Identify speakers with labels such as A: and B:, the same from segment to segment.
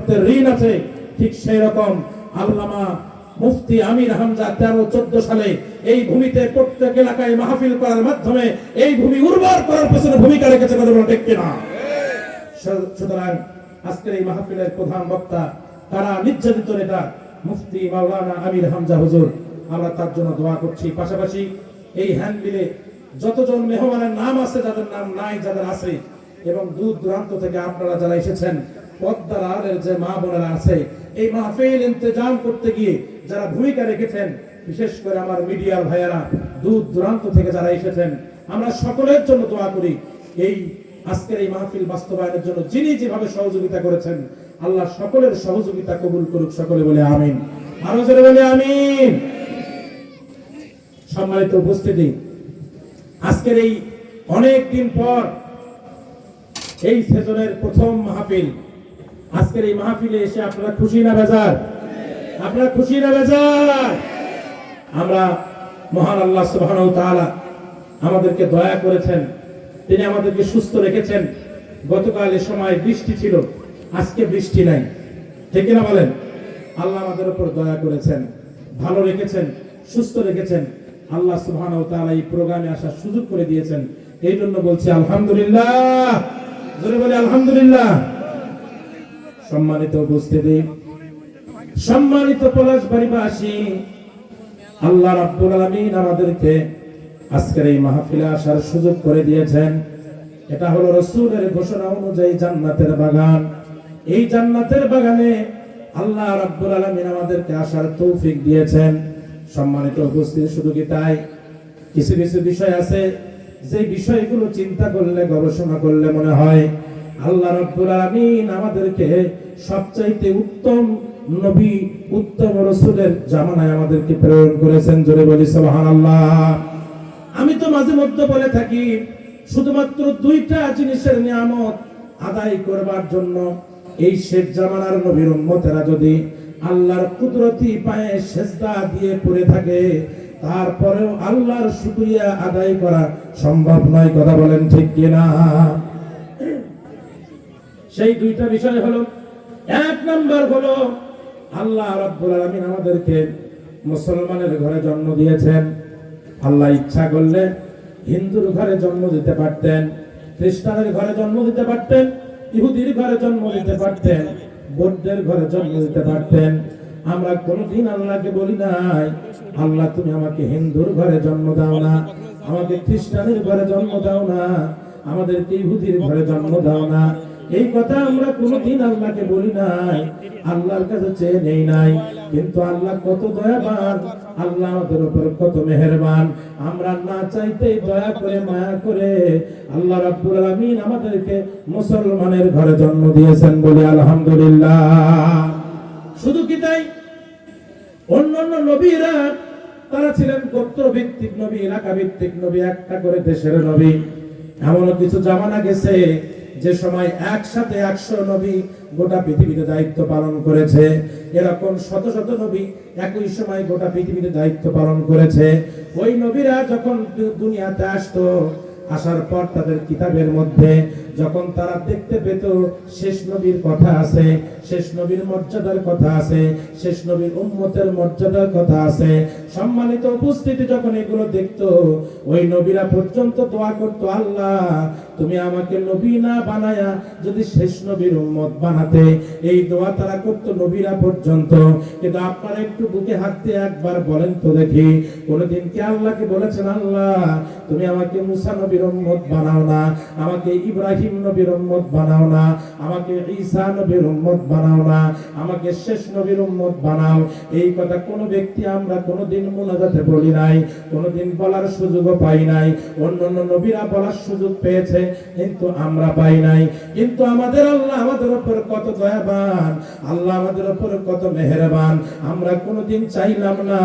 A: রক্তের ঋণ আছে, ঠিক সেই রকম আল্লামা মুফতি আমির হামজা 13-14 সালে এই ভূমিতে প্রত্যেক এলাকায় মাহফিল করার মাধ্যমে এই ভূমি উর্বর করার পেছনে ভূমিকা রেখেছে, কথা বলা ঠিক কিনা? সুতরাং আজকের এই মাহফিলের প্রধান বক্তা তারা নির্যাতিত নেতা মুফতি মাওলানা আমির হামজা হুজুর, আমরা তার জন্য দোয়া করছি। পাশাপাশি এই হ্যান্ডবিলে যতজন মেহমানের নাম আছে, যাদের নাম নাই, যাদের আছে, এবং দূর দূরান্ত থেকে আপনারা যারা এসেছেন, পদ্মার আড়ের যে মা বোনেরা আছে, এই মাহফিল ইন্তজাম করতে গিয়ে যারা ভূমিকা রেখেছেন, বিশেষ করে আমার মিডিয়ার ভাইয়েরা দূর দূরান্ত থেকে যারা এসেছেন, আমরা সকলের জন্য দোয়া করি এই আজকের এই মাহফিল বাস্তবায়নের জন্য যিনি যেভাবে সহযোগিতা করেছেন, আল্লাহ সকলের সহযোগিতা কবুল করুক। সকলে বলে আমিন, আরো জোরে বলে আমিন। সম্মানিত উপস্থিতি, আজকের এই অনেক দিন পর এই সেশনের প্রথম মাহফিল, আজকের এই মাহফিলে এসে আপনারা খুশি না বেজার? আপনারা খুশি না বেজার? আমরা মহান আল্লাহ সুবহানাহু ওয়া তাআলা আমাদেরকে দয়া করেছেন, তিনি আমাদেরকে সুস্থ রেখেছেন। গতকাল এই সময় বৃষ্টি ছিল, আজকে বৃষ্টি নাই, ঠিক না বলেন? আল্লাহ আমাদের উপর দয়া করেছেন, ভালো রেখেছেন, সুস্থ রেখেছেন। আল্লাহ সুবহানাহু ওয়া তাআলা এই প্রোগ্রামে আসার সুযোগ করে দিয়েছেন, এই জন্য বলছি আলহামদুলিল্লাহ। জোরে বলি আলহামদুলিল্লাহ। সম্মানিত উপস্থিতি, সম্মানিত পলাশবাড়িবাসী, আল্লাহ রাব্বুল আলামিন আমাদেরকে আজকের এই মাহফিলে আসার সুযোগ করে দিয়েছেন। এটা হলো রাসূলের ঘোষণা অনুযায়ী জান্নাতের বাগান। এই জান্নাতের বাগানে আল্লাহ রাব্বুল আলামিন আমাদেরকে আসার তৌফিক দিয়েছেন। সম্মানিত উপস্থিতি, শুধু কি তাই, কিছু কিছু বিষয় আছে যে বিষয়গুলো চিন্তা করলে, গবেষণা করলে মনে হয় আল্লাহ রাব্বুল আলামিন আমাদেরকে সবচাইতে উত্তম নবী, উত্তম রাসূলের জামানায় আমাদেরকে প্রেরণ করেছেন। জোরে বলি সুবহানাল্লাহ। আমি তো মাঝে মধ্যে বলে থাকি, শুধুমাত্র 2টা জিনিসের নিয়ামত আদায় করবার জন্য এই শেষ জামানার নবীর উম্মতেরা যদি আল্লাহর কুদরতি পায়ে সেজদা দিয়ে পড়ে থাকে, তারপরেও আল্লাহর শুকরিয়া আদায় করা সম্ভব নয়। কথা বলেন ঠিক কিনা? সেই 2টা বিষয় হলো, 1 নাম্বার হলো আল্লাহ রাব্বুল আলামিন আমাদেরকে মুসলমানের ঘরে জন্ম দিয়েছেন। আল্লাহ ইচ্ছা করলে হিন্দুর ঘরে জন্ম দিতে পারতেন, খ্রিস্টানের ঘরে জন্ম দিতে পারতেন, ইহুদির ঘরে জন্ম দিতে পারতেন, বৌদ্ধের ঘরে জন্ম দিতে পারতেন। আমরা কোনদিন আল্লাহকে বলি নাই, আল্লাহ তুমি আমাকে হিন্দুর ঘরে জন্ম দাও না, আমাকে খ্রিস্টানের ঘরে জন্ম দাও না, আমাদেরকে ইহুদির ঘরে জন্ম দাও না। এই কথা আমরা কোনদিন আল্লাহকে বলি নাই, আল্লাহর কাছে চেয়ে নেই নাই। কিন্তু আল্লাহ কত দয়াবান, আল্লাহ আমাদের উপর কত মেহেরবান। আমরা না চাইতেই দয়া করে, মায়া করে আল্লাহ রাব্বুল আলামিন আমাদেরকে মুসলমানের ঘরে জন্ম দিয়েছেন, বলি আলহামদুলিল্লাহ। শুধু কি তাই, অন্যান্য নবীরা তারা ছিলেন গোত্র ভিত্তিক নবী, এলাকা ভিত্তিক নবী, একটা করে দেশের নবী। এমনও কিছু জামানা গেছে যে সময় একসাথে 100 নবী গোটা পৃথিবীতে দায়িত্ব পালন করেছে। এরকম শত শত নবী একই সময় গোটা পৃথিবীতে দায়িত্ব পালন করেছে। ওই নবীরা যখন দুনিয়াতে আসতো, আসার পর তাদের কিতাবের মধ্যে যখন তারা দেখতে পেত শেষ নবীর কথা আছে, শেষ নবীর মর্যাদার কথা আছে, শেষ নবীর উম্মতের মর্যাদার কথা আছে, সম্মানিত উপস্থিতি, যখন এগুলো দেখতো, ওই নবীরা পর্যন্ত দোয়া করতো, আল্লাহ তুমি আমাকে নবী না বানায়া যদি শেষ নবীর উম্মত বানাতে। এই দোয়া তারা করতো নবীরা পর্যন্ত। কিন্তু আপনারা একটু বুকে হাত দিয়ে একবার বলেন তো দেখি, কোনদিন কি আল্লাহকে বলেছেন, আল্লাহ তুমি আমাকে মুসা নবীর উম্মত বানাও না, আমাকে ইব্রাহিম নবীর উম্মত বানাও না, আমাকে ঈসা নবীর উম্মত বানাও না, আমাকে শেষ নবীর উম্মত বানাও? এই কথা কোন ব্যক্তি আমরা কোনদিন মুনাজাতে বলি নাই, কোনদিন বলার সুযোগও পাই নাই। অন্যান্য নবীরা বলার সুযোগ পেয়েছে, কিন্তু আমরা পাই নাই। কিন্তু আমাদের আল্লাহ আমাদের উপর কত দয়াবান, আল্লাহ আমাদের উপর কত মেহেরবান। আমরা কোনদিন চাইলাম না,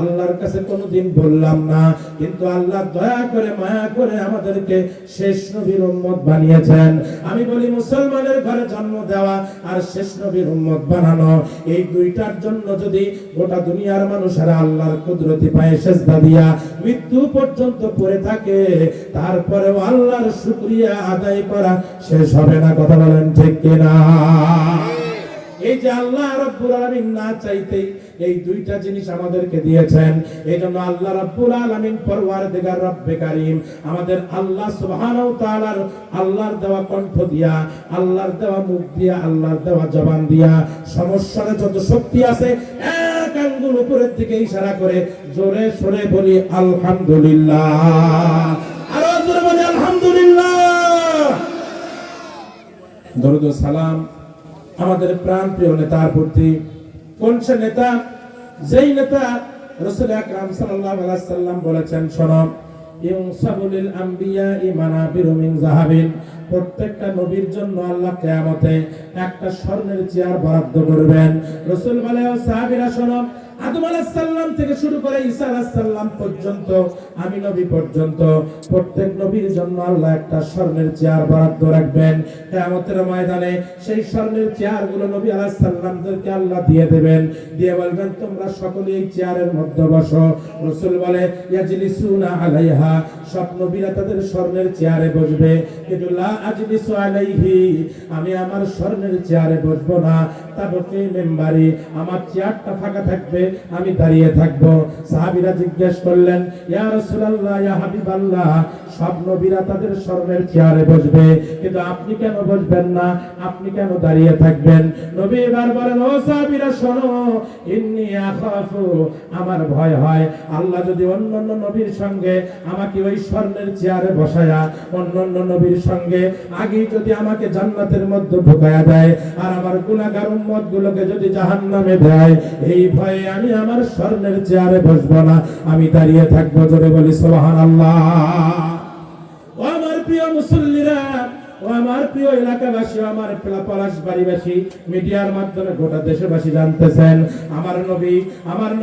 A: আল্লাহর কাছে কোনদিন বললাম না, কিন্তু আল্লাহ দয়া করে, মায়া করে আমাদেরকে শেষ নবীর উম্মত বানিয়েছেন। আমি বলি, মুসলমানের ঘরে জন্ম দেওয়া আর শেষ নবীর উম্মত বানানো, এই 2টার জন্য যদি গোটা দুনিয়ার মানুষেরা আল্লাহর কুদরতি পায়ে সেজদা দিয়া মৃত্যু পর্যন্ত পড়ে থাকে, তারপরেও আল্লাহর শুকরিয়া আদায় করা শেষ হবে না। কথা বলেন ঠিক কিনা? যে আল্লাহ রাব্বুল আলামিন না চাইতেই এই দুইটা জিনিস আমাদেরকে দিয়েছেন। এইজন্য আল্লাহ রাব্বুল আলামিন পরওয়ারদিগার রব্বে কারীম আমাদের আল্লাহ সুবহানাহু ওয়া তাআলার আল্লাহর দেওয়া কণ্ঠ দিয়া, আল্লাহর দেওয়া মুখ দিয়া, আল্লাহর দেওয়া জবান দিয়া সমস্যার যত শক্তি আছে এক আঙ্গুল উপরের দিকে ইশারা করে জোরে সরে বলি আলহামদুলিল্লাহ। আরো জোরে বলি আলহামদুলিল্লাহ। দরুদ ও সালাম আমাদের প্রাণপ্রিয় নেতার প্রতি। কোন সে নেতা? যেই নেতা রাসূল আকরাম সাল্লাল্লাহু আলাইহি সাল্লাম বলেছেন, শোনো, ইউসাবুলিল আম্বিয়া মানাবিরু মিন যাহাবিন, প্রত্যেকটা নবীর জন্য আল্লাহ কিয়ামতে একটা স্বর্ণের চেয়ার বরাদ্দ করবেন। রাসূল বলে, ও সাহাবীরা শোনো, আদম আলাইহিস সালাম থেকে শুরু করে ঈসা আলাইহিস সালাম পর্যন্ত, আমি নবী পর্যন্ত প্রত্যেক নবীর জন্য আল্লাহ একটা স্বর্ণের চেয়ার বরাদ্দ রাখবেন। কিয়ামতের ময়দানে সেই স্বর্ণের চেয়ারগুলো নবী আলাইহিস সালামদেরকে আল্লাহ দিয়ে দেবেন, দিয়ে বলবেন, তোমরা সকলে এই চেয়ারের মধ্যে বসো। রাসূল বলে, ইয়াজলিসুনা আলাইহা, সব নবীরা তাদের স্বর্ণের চেয়ারে বসবে, কিন্তু লা আজলিসু আলাইহি, আমি আমার স্বর্ণের চেয়ারে বসবো না। তাবকি মিম্বারি, আমার চেয়ারটা ফাঁকা থাকবে, আমি দাঁড়িয়ে থাকবো। সাহাবীরা জিজ্ঞেস করলেন, ইয়া রাসূলুল্লাহ, ইয়া হাবিবাল্লাহ, সব নবীরা তাদের স্বর্ণের চেয়ারে বসবে, কিন্তু আপনি কেন বসবেন না? আপনি কেন দাঁড়িয়ে থাকবেন? নবী এবার বলেন, ও সাহাবীরা শোনো, ইন্নী আখাফু, আমার ভয় হয় আল্লাহ যদি অন্যান্য নবীর সঙ্গে আমাকে ওই স্বর্ণের চেয়ারে বসায়া অন্যান্য নবীর সঙ্গে আগেই যদি আমাকে জান্নাতের মধ্যে ঢুকায়া দেয় আর আমার গুনাহগার উম্মত গুলোকে যদি জাহান্নামে দেয়, এই ভয়ে আমি আমার স্বর্ণের চেয়ারে বসবো না, আমি দাঁড়িয়ে থাকবো। জোরে বলি সুবহানাল্লাহ। ও আমার প্রিয় মুসল্লিরা, ও আমার প্রিয় এলাকাবাসী, আমার পলাশবাড়িবাসী, মিডিয়ার মাধ্যমে গোটা দেশবাসী জানতেছেন, আমার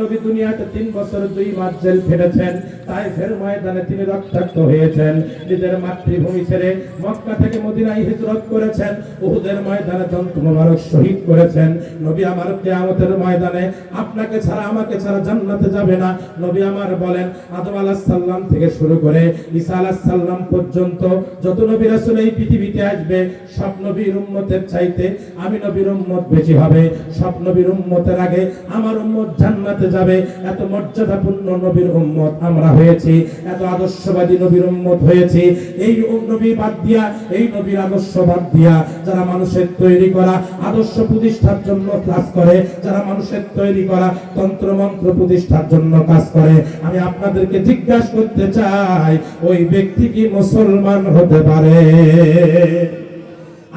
A: নবী দুনিয়াতে 3 বছর 2 মাস জেল খেটেছেন। তায়েফের ময়দানে তিনি রক্তাক্ত হয়েছেন, নিজের মাতৃভূমি ছেড়ে মক্কা থেকে মদিনায় হিজরত করেছেন, উহুদের ময়দানে দন্ত মোবারক শহীদ করেছেন। নবী আমার কিয়ামতের ময়দানে আপনাকে ছাড়া আমাকে ছাড়া জান্নাতে যাবে না। নবী আমার বলেন, আদম আলাইহিস সালাম থেকে শুরু করে ঈসা আলাইহিস সালাম পর্যন্ত যত নবী রাসূল এই পৃথিবীতে আসবে, সব নবীর উম্মতের চাইতে আমি নবীর উম্মত বেশি হবে। সব নবীর উম্মতের আগে আমার উম্মত জান্নাতে যাবে। এত মর্যাদাপূর্ণ নবীর উম্মত আমরা হয়েছি, এত আদর্শবাদী নবীর উম্মত হয়েছি। এই নবী বাদ দিয়া, এই নবীর আদর্শ বাদ দিয়া যারা মানুষের তৈরি করা আদর্শ প্রতিষ্ঠার জন্য কাজ করে, যারা মানুষের তৈরি করা তন্ত্র মন্ত্র প্রতিষ্ঠার জন্য কাজ করে, আমি আপনাদেরকে জিজ্ঞাসা করতে চাই, ওই ব্যক্তি কি মুসলমান হতে পারে?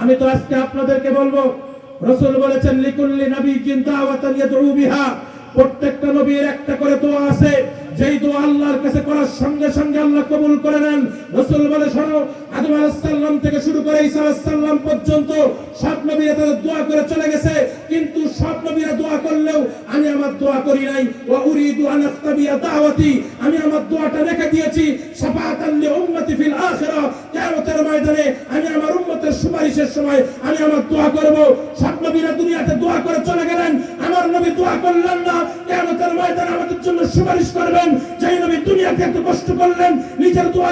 A: আমি তো আজকে আপনাদেরকে বলবো, রাসূল বলেছেন, লিকুল্লি নাবিয়্যিন দাওয়াতান ইয়াদউ বিহা, প্রত্যেকটা নবীর একটা করে দোয়া আছে, যেই দোয়া আল্লাহর কাছে করার সঙ্গে সঙ্গে আল্লাহ কবুল করে নেন। রাসূল বলে, শোনো, আদম আলাইহিস সালাম থেকে শুরু করে ঈসা আলাইহিস সালাম পর্যন্ত সব নবীরা তাদের দোয়া করে চলে গেছে, কিন্তু সব নবীরা দোয়া করলেও আমি আমার দোয়া করি নাই। ওয়া উরিদু আন আখতাবিয়া দাওয়াতি, আমি আমার দোয়াটা রেখে দিয়েছি শাফাআতান লি উম্মতি ফিল আখিরাহ, কিয়ামতের ময়দানে আমি আমার উম্মতের সুপারিশের সময় আমি আমার দোয়া করব। সব নবীরা দুনিয়াতে দোয়া করে চলে গেলেন, আমার নবী দোয়া করলেন না, কিয়ামতের ময়দানে আমাদের জন্য সুপারিশ করবেন। যেই নবী দুনিয়াতে এত কষ্ট করলেন, নিজের দোয়া